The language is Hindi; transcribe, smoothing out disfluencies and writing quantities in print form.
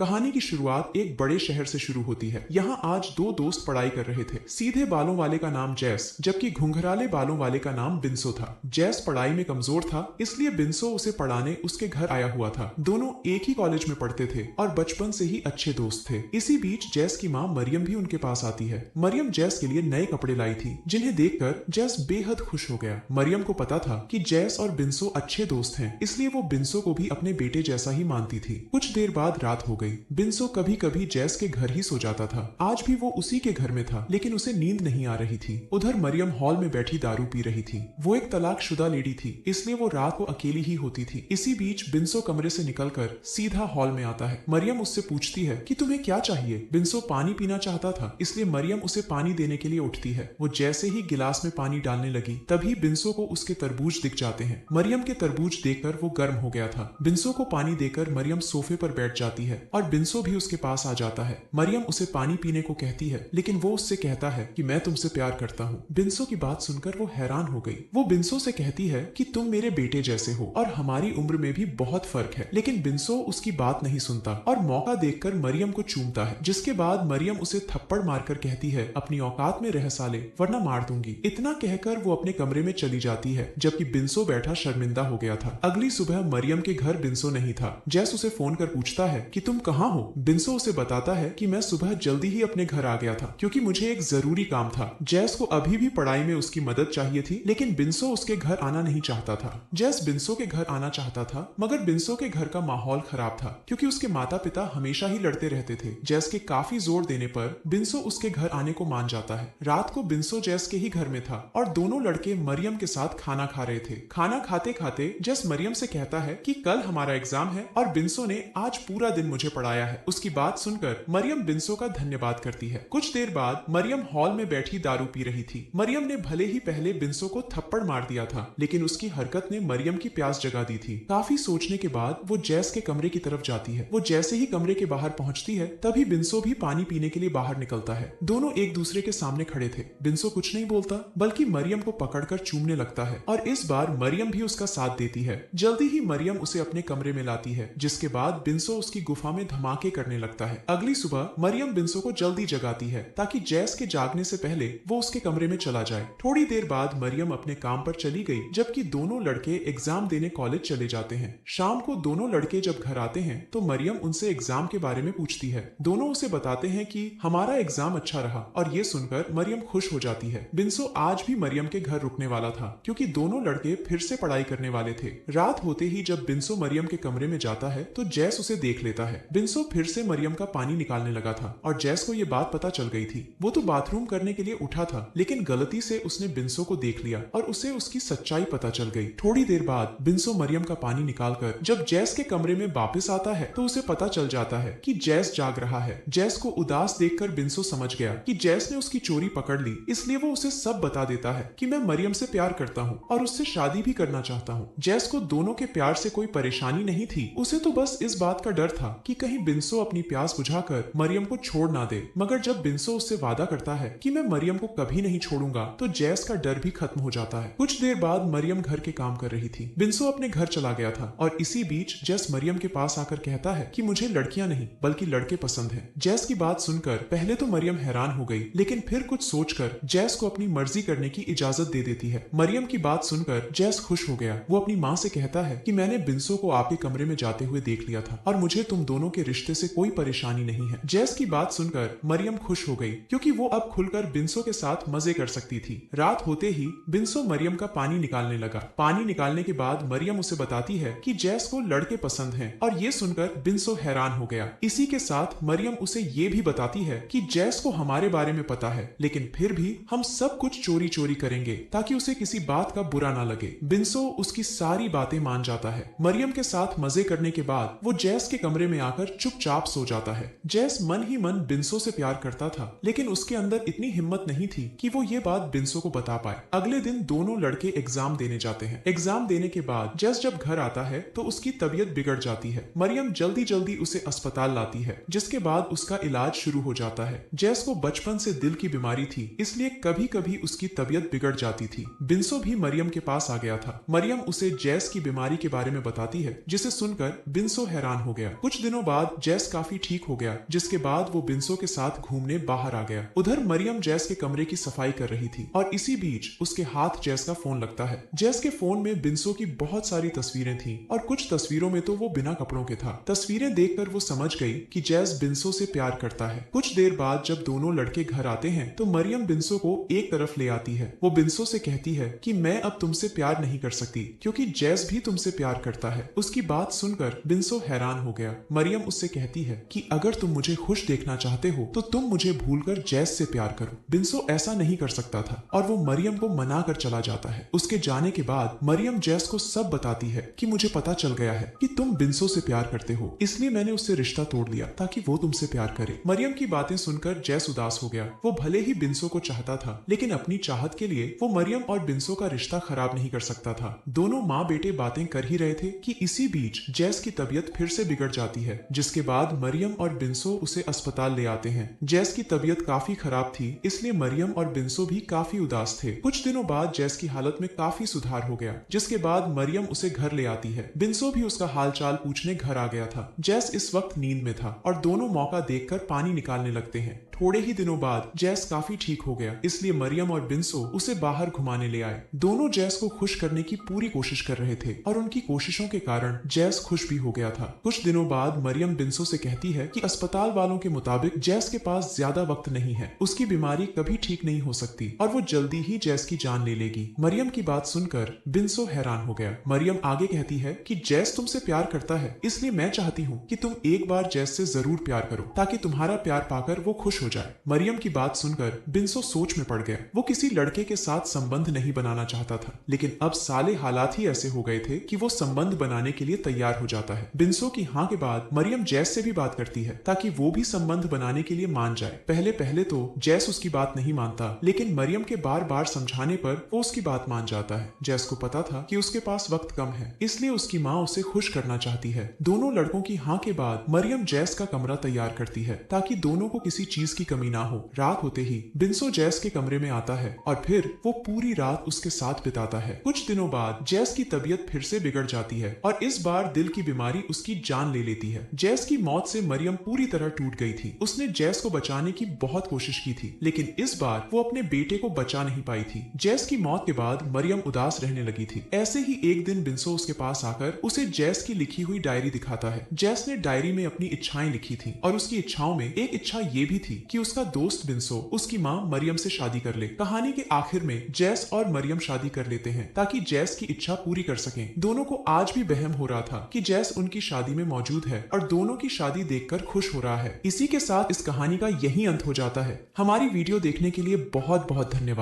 कहानी की शुरुआत एक बड़े शहर से शुरू होती है। यहाँ आज दो दोस्त पढ़ाई कर रहे थे। सीधे बालों वाले का नाम जैस, जबकि घुंघराले बालों वाले का नाम बिंसो था। जैस पढ़ाई में कमजोर था, इसलिए बिंसो उसे पढ़ाने उसके घर आया हुआ था। दोनों एक ही कॉलेज में पढ़ते थे और बचपन से ही अच्छे दोस्त थे। इसी बीच जैस की माँ मरियम भी उनके पास आती है। मरियम जैस के लिए नए कपड़े लाई थी, जिन्हें देखकर जैस बेहद खुश हो गया। मरियम को पता था कि जैस और बिंसो अच्छे दोस्त हैं, इसलिए वो बिंसो को भी अपने बेटे जैसा ही मानती थी। कुछ देर बाद रात हो गई। बिंसो कभी कभी जैस के घर ही सो जाता था। आज भी वो उसी के घर में था, लेकिन उसे नींद नहीं आ रही थी। उधर मरियम हॉल में बैठी दारू पी रही थी। वो एक तलाकशुदा लेडी थी, इसलिए वो रात को अकेली ही होती थी। इसी बीच बिंसो कमरे से निकलकर सीधा हॉल में आता है। मरियम उससे पूछती है कि तुम्हें क्या चाहिए। बिंसो पानी पीना चाहता था, इसलिए मरियम उसे पानी देने के लिए उठती है। वो जैसे ही गिलास में पानी डालने लगी, तभी बिंसो को उसके तरबूज दिख जाते हैं। मरियम के तरबूज देखकर वो गर्म हो गया था। बिंसो को पानी देकर मरियम सोफे पर बैठ जाती है और बिंसो भी उसके पास आ जाता है। मरियम उसे पानी पीने को कहती है, लेकिन वो उससे कहता है कि मैं तुमसे प्यार करता हूँ। बिंसो की बात सुनकर वो हैरान हो गई। वो बिंसो से कहती है कि तुम मेरे बेटे जैसे हो और हमारी उम्र में भी बहुत फर्क है। लेकिन बिंसो उसकी बात नहीं सुनता और मौका देखकर मरियम को चूमता है। जिसके बाद मरियम उसे थप्पड़ मारकर कहती है, अपनी औकात में रह साले, वरना मार दूंगी। इतना कहकर वो अपने कमरे में चली जाती है, जबकि बिंसो बैठा शर्मिंदा हो गया था। अगली सुबह मरियम के घर बिंसो नहीं था। जैस उसे फोन कर पूछता है कि तुम कहाँ हो। बिंसो उसे बताता है कि मैं सुबह जल्दी ही अपने घर आ गया था, क्योंकि मुझे एक जरूरी काम था। जैस को अभी भी पढ़ाई में उसकी मदद चाहिए थी, लेकिन बिंसो उसके घर आना नहीं चाहता था। जैस बिंसो के घर आना चाहता था, मगर बिंसो के घर का माहौल खराब था, क्योंकि उसके माता पिता हमेशा ही लड़ते रहते थे। जैस के काफी जोर देने पर बिंसो उसके घर आने को मान जाता है। रात को बिंसो जैस के ही घर में था और दोनों लड़के मरियम के साथ खाना खा रहे थे। खाना खाते खाते जैस मरियम से कहता है कि कल हमारा एग्जाम है और बिंसो ने आज पूरा दिन मुझे पढ़ाया है। उसकी बात सुनकर मरियम बिंसो का धन्यवाद करती है। कुछ देर बाद मरियम हॉल में बैठी दारू पी रही थी। मरियम ने भले ही पहले बिंसो को थप्पड़ मार दिया था, लेकिन उसकी हरकत ने मरियम की प्यास जगा दी थी। काफी सोचने के बाद वो जैस के कमरे की तरफ जाती है। वो जैसे ही कमरे के बाहर पहुंचती है, तभी बिंसो भी पानी पीने के लिए बाहर निकलता है। दोनों एक दूसरे के सामने खड़े थे। बिंसो कुछ नहीं बोलता, बल्कि मरियम को पकड़कर चूमने लगता है और इस बार मरियम भी उसका साथ देती है। जल्दी ही मरियम उसे अपने कमरे में लाती है, जिसके बाद बिंसो उसकी गुफा में धमाके करने लगता है। अगली सुबह मरियम बिंसो को जल्दी जगाती है, ताकि जैस के जागने से पहले वो उसके कमरे में चला जाए। थोड़ी देर बाद मरियम अपने काम पर चली गई, जबकि दोनों लड़के एग्जाम देने कॉलेज चले जाते हैं। शाम को दोनों लड़के जब घर आते हैं, तो मरियम उनसे एग्जाम के बारे में पूछती है। दोनों उसे बताते हैं कि हमारा एग्जाम अच्छा रहा, और ये सुनकर मरियम खुश हो जाती है। बिंसो आज भी मरियम के घर रुकने वाला था, क्योंकि दोनों लड़के फिर से पढ़ाई करने वाले थे। रात होते ही जब बिंसो मरियम के कमरे में जाता है, तो जैस उसे देख लेता है। बिंसो फिर से मरियम का पानी निकालने लगा था और जैस को ये बात पता चल गई थी। वो तो बाथरूम करने के लिए उठा था, लेकिन गलती से उसने बिंसो को देख लिया और उसे उसकी सच्चाई पता चल गई। थोड़ी देर बाद बिंसो मरियम का पानी निकालकर जब जैस के कमरे में वापस आता है, तो उसे पता चल जाता है कि जैस जाग रहा है। जैस को उदास देखकर बिंसो समझ गया कि जैस ने उसकी चोरी पकड़ ली, इसलिए वो उसे सब बता देता है कि मैं मरियम से प्यार करता हूँ और उससे शादी भी करना चाहता हूँ। जैस को दोनों के प्यार से कोई परेशानी नहीं थी। उसे तो बस इस बात का डर था कि कहीं बिंसो अपनी प्यास बुझाकर मरियम को छोड़ ना दे। मगर जब बिंसो उससे वादा करता है कि मैं मरियम को कभी नहीं छोड़ूंगा, तो जैस का डर भी खत्म हो जाता है। कुछ देर बाद मरियम घर के काम कर रही थी। बिंसो अपने घर चला गया था और इसी बीच जैस मरियम के पास आकर कहता है कि मुझे लड़कियां नहीं बल्कि लड़के पसंद हैं। जैस की बात सुनकर पहले तो मरियम हैरान हो गई, लेकिन फिर कुछ सोचकर जैस को अपनी मर्जी करने की इजाजत दे देती है। मरियम की बात सुनकर जैस खुश हो गया। वो अपनी माँ से कहता है कि मैंने बिंसो को आपके कमरे में जाते हुए देख लिया था और मुझे तुम दोनों के रिश्ते से कोई परेशानी नहीं है। जैस की बात सुनकर मरियम खुश हो गई, क्योंकि वो अब खुलकर बिंसो के साथ मजे कर सकती थी। रात होते ही बिंसो मरियम का पानी निकालने लगा। पानी निकालने के बाद मरियम उसे बताती है कि जैस को लड़के पसंद हैं, और ये सुनकर बिंसो हैरान हो गया। इसी के साथ मरियम उसे ये भी बताती है कि जैस को हमारे बारे में पता है, लेकिन फिर भी हम सब कुछ चोरी चोरी करेंगे ताकि उसे किसी बात का बुरा ना लगे। बिंसो उसकी सारी बातें मान जाता है। मरियम के साथ मजे करने के बाद वो जैस के कमरे में आकर चुपचाप सो जाता है। जैस मन ही मन बिंसो से प्यार करता था, लेकिन उसके अंदर इतनी हिम्मत नहीं थी कि वो ये बात बिंसो को बता पाए। अगले दिन दोनों लड़के एग्जाम देने जाते हैं। एग्जाम देने के बाद जैस जब घर आता है, तो उसकी तबीयत बिगड़ जाती है। मरियम जल्दी जल्दी उसे अस्पताल लाती है, जिसके बाद उसका इलाज शुरू हो जाता है। जैस को बचपन से दिल की बीमारी थी, इसलिए कभी कभी उसकी तबीयत बिगड़ जाती थी। बिंसो भी मरियम के पास आ गया था। मरियम उसे जैस की बीमारी के बारे में बताती है, जिसे सुनकर बिंसो हैरान हो गया। कुछ दिनों बाद जैस काफी ठीक हो गया, जिसके बाद वो बिंसो के साथ घूमने बाहर आ गया। उधर मरियम जैस के कमरे की सफाई कर रही थी और इसी बीच उसके हाथ जैस का फोन लगता है। जैस के फोन में बिंसो की बहुत सारी तस्वीरें थी और कुछ तस्वीरों में तो वो बिना कपड़ों के था। तस्वीरें देखकर वो समझ गई कि जैस बिंसो से प्यार करता है। कुछ देर बाद जब दोनों लड़के घर आते हैं तो मरियम बिंसो को एक तरफ ले आती है। वो बिंसो से कहती है कि मैं अब तुमसे प्यार नहीं कर सकती क्योंकि जैस भी तुमसे प्यार करता है। उसकी बात सुनकर बिंसो हैरान हो गया। मरियम उससे कहती है कि अगर तुम मुझे खुश देखना चाहते हो तो तुम मुझे भूलकर जैस से प्यार करो। बिंसो ऐसा नहीं कर सकता था और वो मरियम को मना कर चला जाता है। उसके जाने के बाद मरियम जैस को सब बताती है कि मुझे पता चल गया है कि तुम बिंसो से प्यार करते हो, इसलिए मैंने उससे रिश्ता तोड़ लिया ताकि वो तुमसे प्यार करे। मरियम की बातें सुनकर जैस उदास हो गया। वो भले ही बिंसो को चाहता था लेकिन अपनी चाहत के लिए वो मरियम और बिंसो का रिश्ता खराब नहीं कर सकता था। दोनों माँ बेटे बातें कर ही रहे थे कि इसी बीच जैस की तबीयत फिर से बिगड़ जाती है, जिसके बाद मरियम और बिंसो उसे अस्पताल ले आते हैं। जैस की तबीयत काफी खराब थी, इसलिए मरियम और बिंसो भी काफी उदास थे। कुछ दिनों बाद जैस की हालत में काफी सुधार हो गया, जिसके बाद मरियम उसे घर ले आती है। बिंसो भी उसका हालचाल पूछने घर आ गया था। जैस इस वक्त नींद में था और दोनों मौका देखकर पानी निकालने लगते हैं। थोड़े ही दिनों बाद जैस काफी ठीक हो गया, इसलिए मरियम और बिंसो उसे बाहर घुमाने ले आए। दोनों जैस को खुश करने की पूरी कोशिश कर रहे थे और उनकी कोशिशों के कारण जैस खुश भी हो गया था। कुछ दिनों बाद मरियम बिंसो से कहती है कि अस्पताल वालों के मुताबिक जैस के पास ज्यादा वक्त नहीं है, उसकी बीमारी कभी ठीक नहीं हो सकती और वो जल्दी ही जैस की जान ले लेगी। मरियम की बात सुनकर बिंसो हैरान हो गया। मरियम आगे कहती है कि जैस तुमसे प्यार करता है, इसलिए मैं चाहती हूँ कि तुम एक बार जैस से जरूर प्यार करो ताकि तुम्हारा प्यार पाकर वो खुश हो जाए। मरियम की बात सुनकर बिंसो सोच में पड़ गया। वो किसी लड़के के साथ संबंध नहीं बनाना चाहता था, लेकिन अब साले हालात ही ऐसे हो गए थे कि वो संबंध बनाने के लिए तैयार हो जाता है। बिंसो की हाँ के बाद मरियम जैस से भी बात करती है ताकि वो भी संबंध बनाने के लिए मान जाए। पहले पहले तो जैस उसकी बात नहीं मानता, लेकिन मरियम के बार बार समझाने पर वो उसकी बात मान जाता है। जैस को पता था कि उसके पास वक्त कम है, इसलिए उसकी माँ उसे खुश करना चाहती है। दोनों लड़कों की हाँ के बाद मरियम जैस का कमरा तैयार करती है ताकि दोनों को किसी चीज की कमी ना हो। रात होते ही बिंसो जैस के कमरे में आता है और फिर वो पूरी रात उसके साथ बिताता है। कुछ दिनों बाद जैस की तबीयत फिर से बिगड़ जाती है और इस बार दिल की बीमारी उसकी जान ले लेती है। जैस की मौत से मरियम पूरी तरह टूट गई थी। उसने जैस को बचाने की बहुत कोशिश की थी, लेकिन इस बार वो अपने बेटे को बचा नहीं पाई थी। जैस की मौत के बाद मरियम उदास रहने लगी थी। ऐसे ही एक दिन बिंसो उसके पास आकर उसे जैस की लिखी हुई डायरी दिखाता है। जैस ने डायरी में अपनी इच्छाएं लिखी थी और उसकी इच्छाओं में एक इच्छा ये भी थी कि उसका दोस्त बिंसो उसकी माँ मरियम से शादी कर ले। कहानी के आखिर में जैस और मरियम शादी कर लेते हैं ताकि जैस की इच्छा पूरी कर सकें। दोनों को आज भी वहम हो रहा था कि जैस उनकी शादी में मौजूद है और दोनों की शादी देखकर खुश हो रहा है। इसी के साथ इस कहानी का यही अंत हो जाता है। हमारी वीडियो देखने के लिए बहुत बहुत धन्यवाद।